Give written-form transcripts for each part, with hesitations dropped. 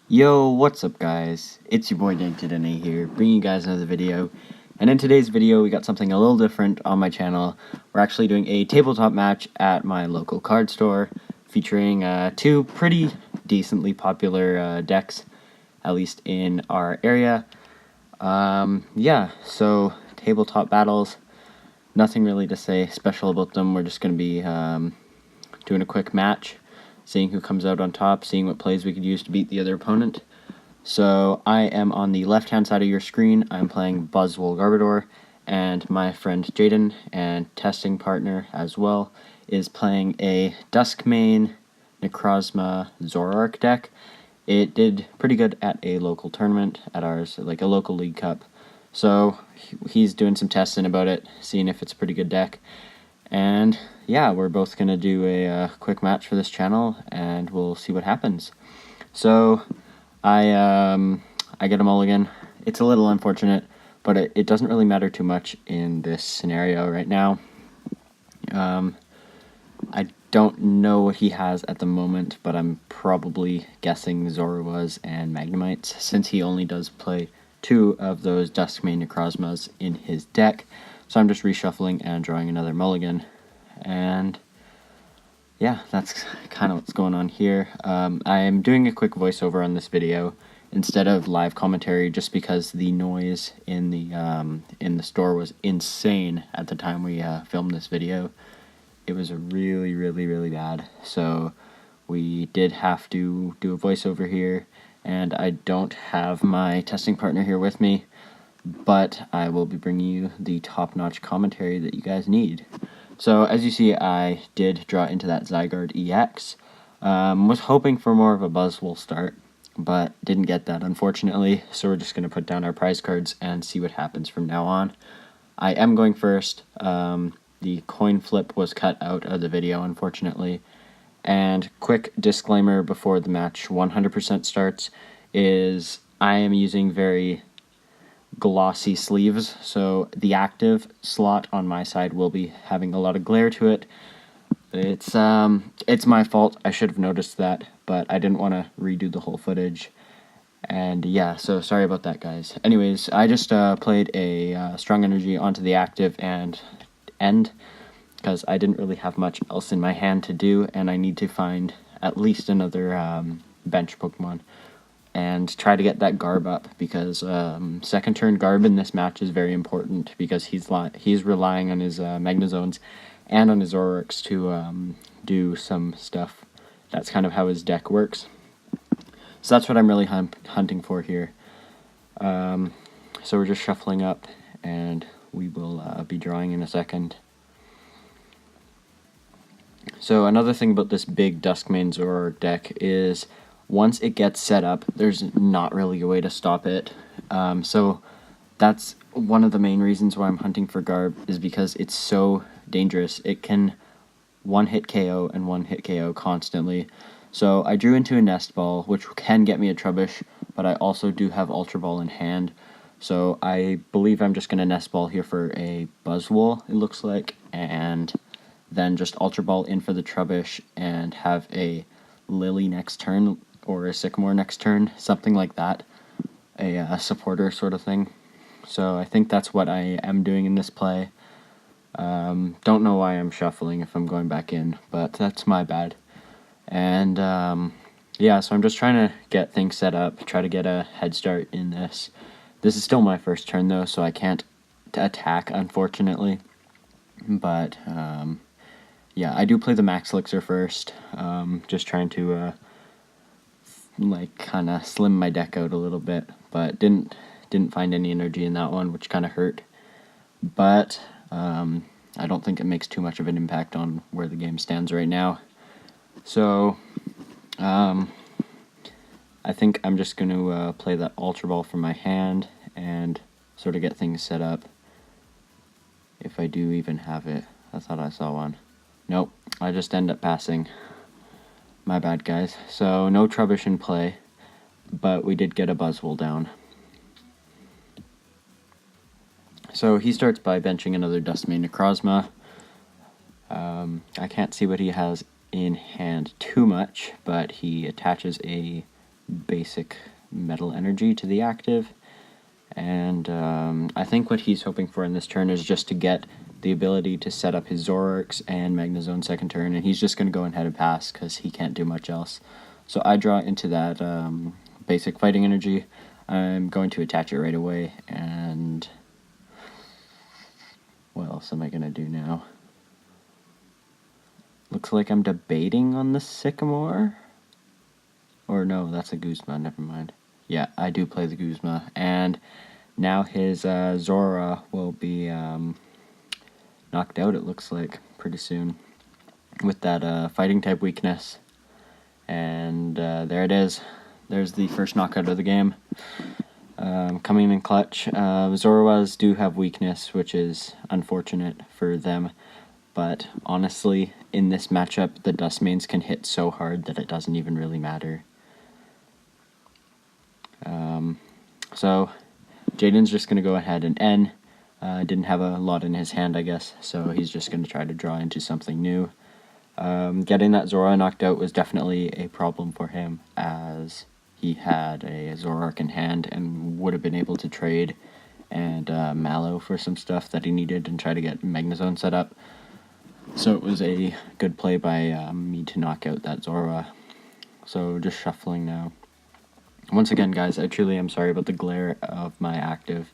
Yo, what's up guys? It's your boy Jayden here, bringing you guys another video. And in today's video, we got something a little different on my channel. We're actually doing a tabletop match at my local card store, featuring two pretty decently popular decks, at least in our area. Yeah, so tabletop battles, nothing really to say special about them. We're just going to be doing a quick match, seeing who comes out on top, seeing what plays we could use to beat the other opponent. So I am on the left-hand side of your screen. I'm playing Buzzwole Garbodor, and my friend Jayden, and testing partner as well, is playing a Dusk main Necrozma Zoroark deck. It did pretty good at a local tournament at ours, like a local league cup. So he's doing some testing about it, seeing if it's a pretty good deck. And yeah, we're both going to do a quick match for this channel, and we'll see what happens. So I get a mulligan. It's a little unfortunate, but it doesn't really matter too much in this scenario right now. I don't know what he has at the moment, but I'm probably guessing Zoroark and Magnemites, since he only does play two of those Dusk main Necrozmas in his deck. So I'm just reshuffling and drawing another mulligan. And yeah, that's kind of what's going on here. I am doing a quick voiceover on this video instead of live commentary, just because the noise in the store was insane at the time we filmed this video. It was really bad. So we did have to do a voiceover here, and I don't have my testing partner here with me, but I will be bringing you the top-notch commentary that you guys need. So as you see, I did draw into that Zygarde EX. Was hoping for more of a Buzzwole start, but didn't get that, unfortunately. So we're just going to put down our prize cards and see what happens from now on. I am going first. The coin flip was cut out of the video, unfortunately. And quick disclaimer before the match 100% starts is I am using very glossy sleeves, so the active slot on my side will be having a lot of glare to it. It's my fault. I should have noticed that, but I didn't want to redo the whole footage. And yeah, so sorry about that, guys. Anyways, I just played a strong energy onto the active and end, because I didn't really have much else in my hand to do, and I need to find at least another bench Pokemon and try to get that Garb up, because second turn Garb in this match is very important, because he's relying on his Magnezones and on his Zoroarks to do some stuff. That's kind of how his deck works. So that's what I'm really hunting for here. So we're just shuffling up, and we will be drawing in a second. So another thing about this big Dusk main Zoroark deck is once it gets set up, there's not really a way to stop it. So that's one of the main reasons why I'm hunting for Garb, is because it's so dangerous. It can one-hit KO and one-hit KO constantly. So I drew into a Nest Ball, which can get me a Trubbish, but I also do have Ultra Ball in hand. So I believe I'm just going to Nest Ball here for a Buzzwole, it looks like, and then just Ultra Ball in for the Trubbish and have a Lily next turn, or a Sycamore next turn, something like that, a supporter sort of thing. So I think that's what I am doing in this play. Don't know why I'm shuffling if I'm going back in, but that's my bad. And yeah, so I'm just trying to get things set up, try to get a head start in this. This is still my first turn though, so I can't attack, unfortunately. But yeah, I do play the Max Elixir first, just trying to like kind of slim my deck out a little bit, but didn't find any energy in that one, which kind of hurt. But I don't think it makes too much of an impact on where the game stands right now. So I think I'm just going to play that Ultra Ball from my hand and sort of get things set up, if I do even have it. I thought I saw one. Nope, I just end up passing. My bad, guys. So no Trubbish in play, but we did get a Buzzwole down. So he starts by benching another Dusk main Necrozma. I can't see what he has in hand too much, but he attaches a basic Metal Energy to the active. And I think what he's hoping for in this turn is just to get the ability to set up his Zoroarks and Magnezone second turn, and he's just going to go ahead and pass because he can't do much else. So I draw into that basic Fighting Energy. I'm going to attach it right away, and what else am I going to do now? Looks like I'm debating on the Sycamore. Or no, that's a Guzma, never mind. Yeah, I do play the Guzma, and now his Zora will be knocked out, it looks like, pretty soon, with that fighting type weakness. And there it is. There's the first knockout of the game. Coming in clutch. Zoroas do have weakness, which is unfortunate for them, but honestly, in this matchup, the Dust mains can hit so hard that it doesn't even really matter. So Jayden's just going to go ahead and N. Didn't have a lot in his hand, I guess, so he's just going to try to draw into something new. Getting that Zora knocked out was definitely a problem for him, as he had a Zoroark in hand and would have been able to trade and Mallow for some stuff that he needed and try to get Magnezone set up. So it was a good play by me to knock out that Zora. So just shuffling now. Once again, guys, I truly am sorry about the glare of my active.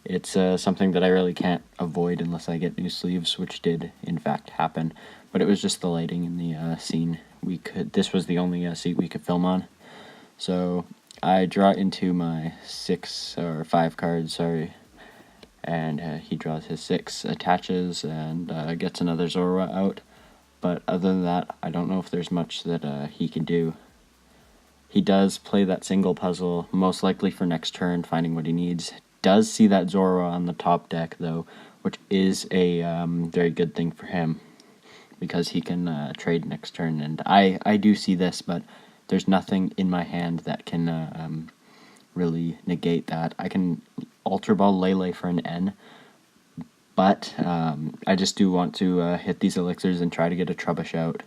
It's something that I really can't avoid unless I get new sleeves, which did in fact happen. But it was just the lighting in the scene. This was the only seat we could film on. So I draw into my 5 cards, sorry. And he draws his 6, attaches, and gets another Zora out. But other than that, I don't know if there's much that he can do. He does play that single puzzle, most likely for next turn, finding what he needs. Does see that Zora on the top deck, though, which is a very good thing for him, because he can trade next turn. And I do see this, but there's nothing in my hand that can really negate that. I can Ultra Ball Lele for an N, but I just do want to hit these elixirs and try to get a Trubbish out.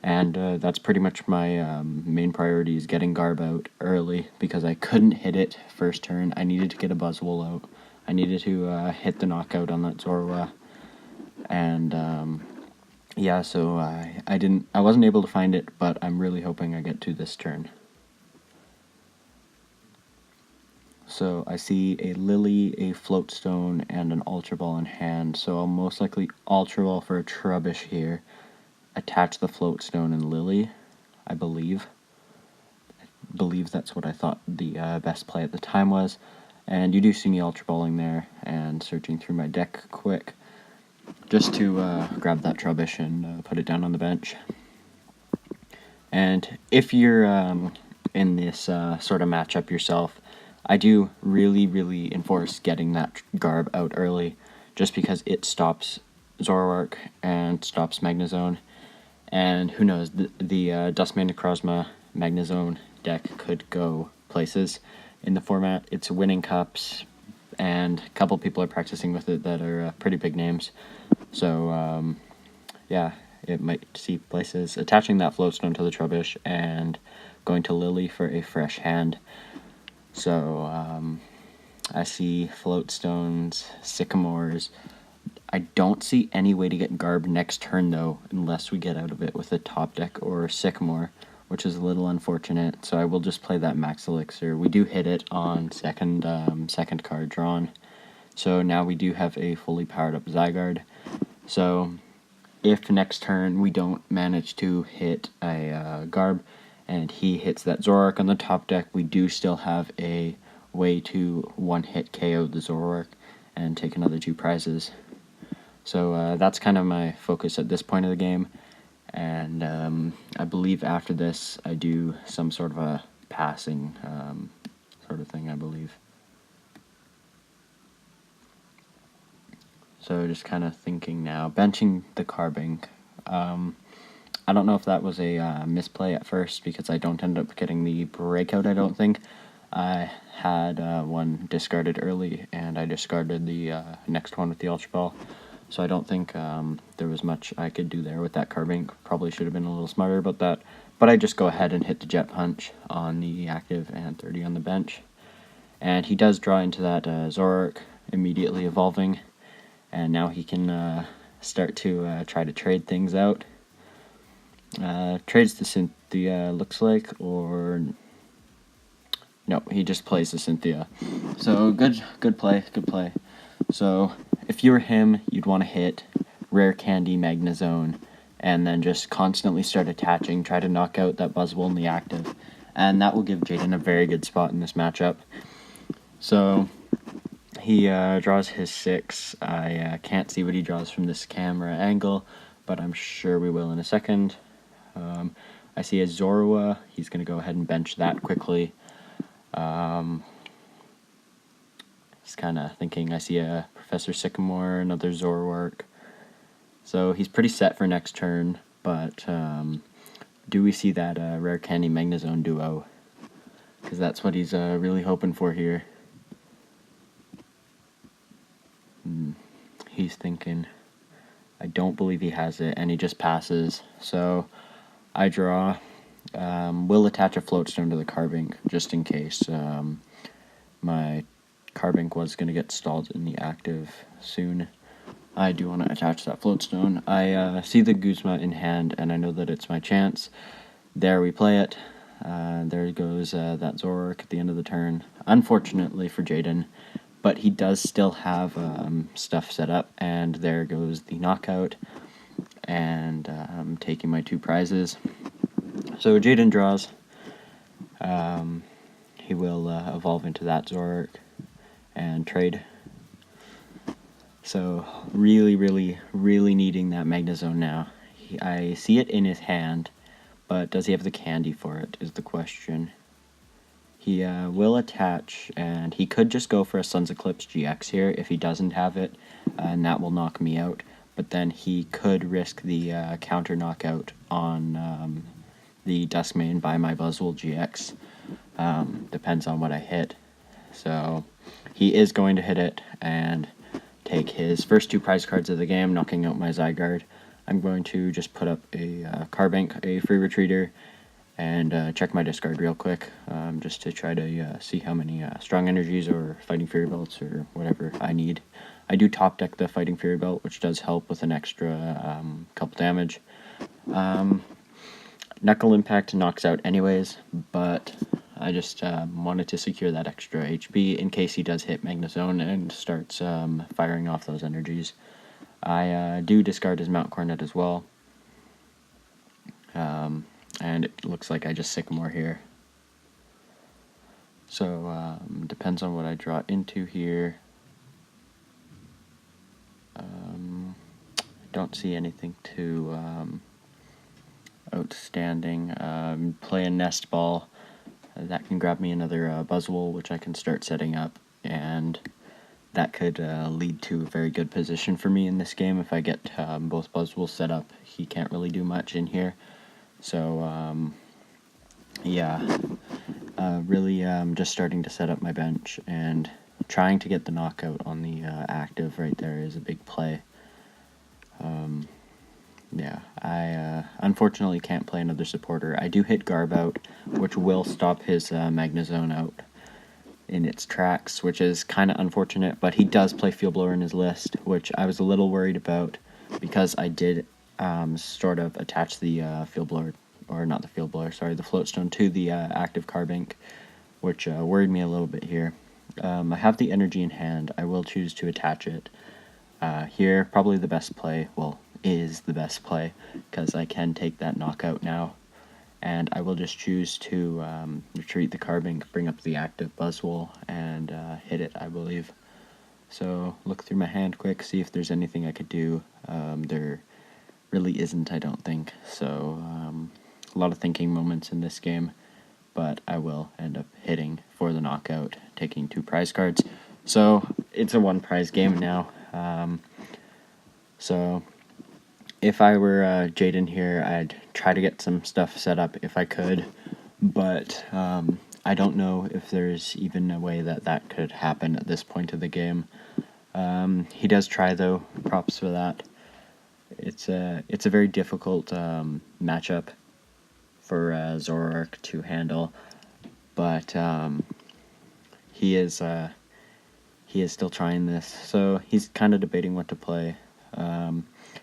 And that's pretty much my main priority, is getting Garb out early, because I couldn't hit it first turn. I needed to get a Buzzwole out. I needed to hit the knockout on that Zora. And yeah, so I wasn't able to find it, but I'm really hoping I get to this turn. So I see a Lily, a Floatstone, and an Ultra Ball in hand, so I'll most likely Ultra Ball for a Trubbish here. Attach the Floatstone and Lily, I believe. That's what I thought the best play at the time was. And you do see me Ultra Balling there and searching through my deck quick, just to grab that Trubbish and put it down on the bench. And if you're in this sort of matchup yourself, I do really enforce getting that Garb out early, just because it stops Zoroark and stops Magnezone. And who knows, the Dusk Necrozma Magnezone deck could go places in the format. It's winning cups, and a couple people are practicing with it that are pretty big names. So, yeah, it might see places. Attaching that Floatstone to the Trubbish and going to Lily for a fresh hand. So, I see Floatstones, Sycamores. I don't see any way to get Garb next turn, though, unless we get out of it with a top deck or a Sycamore, which is a little unfortunate, so I will just play that Max Elixir. We do hit it on second card drawn, so now we do have a fully powered up Zygarde. So if next turn we don't manage to hit a Garb, and he hits that Zoroark on the top deck, we do still have a way to one-hit KO the Zoroark and take another 2 prizes. So that's kind of my focus at this point of the game, and I believe after this I do some sort of a passing sort of thing, I believe. So just kind of thinking now, benching the Carbink. I don't know if that was a misplay at first, because I don't end up getting the breakout, I don't think. I had one discarded early, and I discarded the next one with the Ultra Ball. So I don't think there was much I could do there with that Carbink. Probably should have been a little smarter about that. but I just go ahead and hit the Jet Punch on the active and 30 on the bench. And he does draw into that Zoroark, immediately evolving, and now he can start to try to trade things out. Trades the Cynthia, looks like, or no, he just plays the Cynthia. So good play. So if you were him, you'd want to hit Rare Candy, Magnezone, and then just constantly start attaching, try to knock out that Buzzwole in the active, and that will give Jayden a very good spot in this matchup. So he draws his 6. I can't see what he draws from this camera angle, but I'm sure we will in a second. I see a Zorua. He's going to go ahead and bench that quickly. He's kind of thinking. I see a Professor Sycamore, another Zoroark. So he's pretty set for next turn, but do we see that Rare Candy Magnezone duo? Because that's what he's really hoping for here. He's thinking. I don't believe he has it, and he just passes. So I draw. Will attach a Floatstone to the Carbink, just in case. My Carbink was going to get stalled in the active soon. I do want to attach that Floatstone. I see the Guzma in hand, and I know that it's my chance. There we play it. There goes that Zoroark at the end of the turn. Unfortunately for Jayden, but he does still have stuff set up, and there goes the knockout, and I'm taking my 2 prizes. So Jayden draws. He will evolve into that Zoroark and trade. So really needing that Magnezone now. I see it in his hand, but does he have the candy for it is the question. He will attach, and he could just go for a Sun's Eclipse GX here if he doesn't have it, and that will knock me out. But then he could risk the counter knockout on the Dusk main by my Buzzwole GX. Depends on what I hit. So he is going to hit it and take his first 2 prize cards of the game, knocking out my Zygarde. I'm going to just put up a Carbink, a free retreater, and check my discard real quick, just to try to see how many strong energies or fighting fury belts or whatever I need. I do top deck the fighting fury belt, which does help with an extra couple damage. Knuckle Impact knocks out anyways, but I just wanted to secure that extra HP in case he does hit Magnezone and starts firing off those energies. I do discard his Mount Coronet as well. And it looks like I just Sycamore here. So, depends on what I draw into here. Don't see anything too outstanding. Play a Nest Ball. That can grab me another Buzzwole, which I can start setting up, and that could lead to a very good position for me in this game. If I get both Buzzwoles set up, he can't really do much in here. So, yeah, really just starting to set up my bench, and trying to get the knockout on the active right there is a big play. Yeah, I unfortunately can't play another supporter. I do hit Garb out, which will stop his Magnezone out in its tracks, which is kind of unfortunate, but he does play Field Blower in his list, which I was a little worried about, because I did sort of attach the Field Blower, or not the Field Blower, sorry, the Floatstone to the active Carbink, which worried me a little bit here. I have the energy in hand. I will choose to attach it. Here, probably the best play, well, is the best play, because I can take that knockout now, and I will just choose to retreat the Carbink, bring up the active Buzzwole, and hit it, I believe. So, look through my hand quick, see if there's anything I could do. There really isn't, I don't think, so a lot of thinking moments in this game, but I will end up hitting for the knockout, taking 2 prize cards. So, it's a 1 prize game now. So, if I were Jayden here, I'd try to get some stuff set up if I could, but I don't know if there's even a way that that could happen at this point of the game. He does try, though. Props for that. It's a very difficult matchup for Zoroark to handle, but he is still trying this, so he's kind of debating what to play.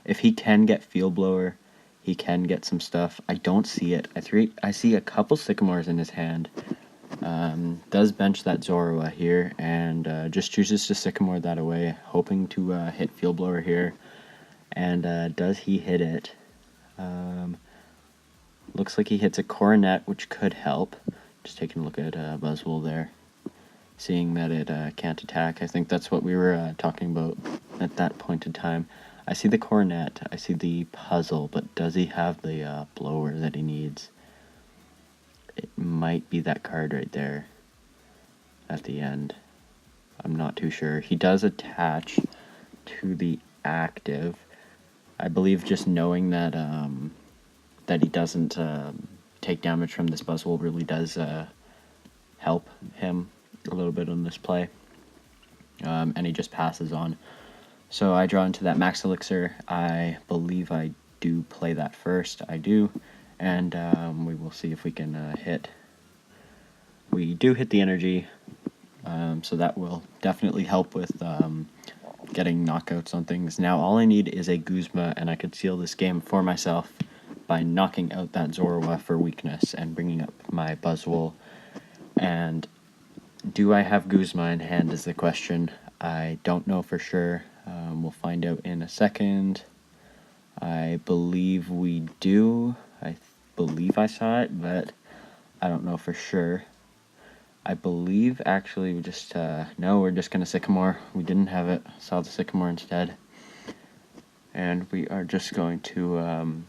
If he can get Field Blower, he can get some stuff. I don't see it. I see a couple Sycamores in his hand. Does bench that Zorua here, and just chooses to Sycamore that away, hoping to hit Field Blower here. And does he hit it? Looks like he hits a Coronet, which could help. Just taking a look at Buzzwole there. Seeing that it can't attack. I think that's what we were talking about at that point in time. I see the Coronet, I see the Puzzle, but does he have the blower that he needs? It might be that card right there at the end. I'm not too sure. He does attach to the active. I believe just knowing that that he doesn't take damage from this Buzzwole really does help him a little bit on this play. And he just passes on. So I draw into that Max Elixir. I believe I do play that first. I do. And we will see if we can hit. We do hit the energy. So that will definitely help with getting knockouts on things. Now all I need is a Guzma, and I could seal this game for myself by knocking out that Zorua for weakness and bringing up my Buzzwole. And do I have Guzma in hand is the question. I don't know for sure. We'll find out in a second. I believe we do. I believe I saw it, but I don't know for sure. I believe actually we just, no, we're just going to Sycamore. We didn't have it. Saw the Sycamore instead. And we are just going to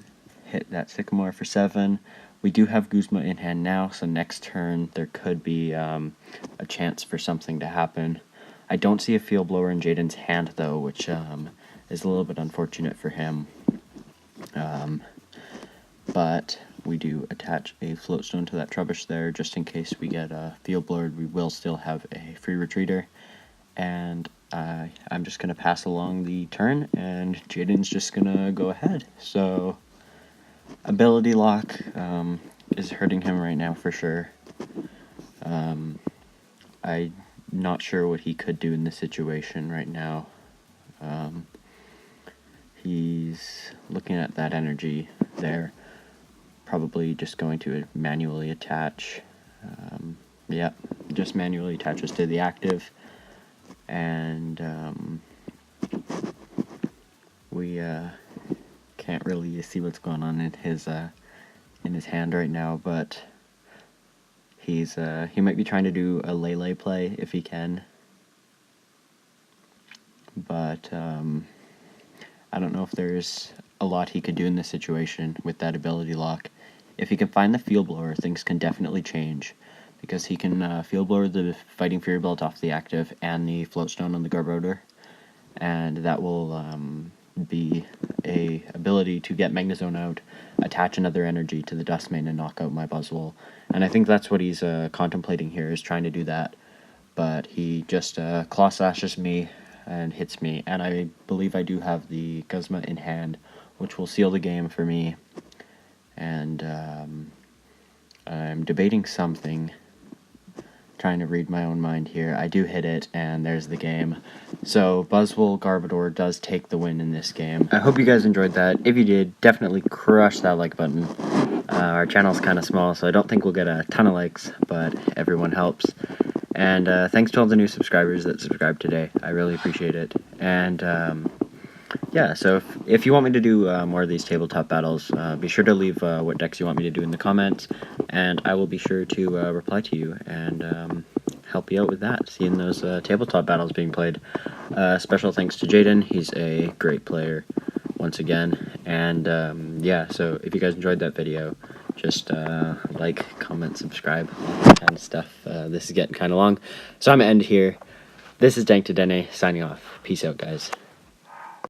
hit that Sycamore for 7. We do have Guzma in hand now, so next turn there could be a chance for something to happen. I don't see a Field Blower in Jayden's hand, though, which is a little bit unfortunate for him. But we do attach a Floatstone to that Trubbish there, just in case we get Field Blowered. We will still have a free retreater. And I'm just going to pass along the turn, and Jayden's just going to go ahead. So Ability Lock is hurting him right now for sure. I'm not sure what he could do in this situation right now. He's looking at that energy there. Probably just going to manually attach. Yeah, just manually attaches to the active. And we can't really see what's going on in his hand right now, but he might be trying to do a Lele play if he can. But I don't know if there's a lot he could do in this situation with that ability lock. If he can find the Field Blower, things can definitely change, because he can Field Blower the Fighting Fury Belt off the active and the Floatstone on the Garbodor, and that will be a ability to get Magnezone out, attach another energy to the Duskmane, and knock out my Buzzwole. And I think that's what he's contemplating here, is trying to do that. But he just Claw Slashes me and hits me, and I believe I do have the Guzma in hand, which will seal the game for me. And I'm debating something, trying to read my own mind here. I do hit it, and there's the game. So Buzzwole Garbodor does take the win in this game. I hope you guys enjoyed that. If you did, definitely crush that like button. Our channel's kind of small, so I don't think we'll get a ton of likes, but everyone helps. And thanks to all the new subscribers that subscribed today. I really appreciate it. And yeah, so if you want me to do more of these tabletop battles, be sure to leave what decks you want me to do in the comments, and I will be sure to reply to you and help you out with that, seeing those tabletop battles being played. Special thanks to Jayden. He's a great player once again. And yeah, so if you guys enjoyed that video, just like, comment, subscribe, all that kind of stuff. This is getting kind of long, so I'm going to end here. This is Dank to Dene, signing off. Peace out, guys.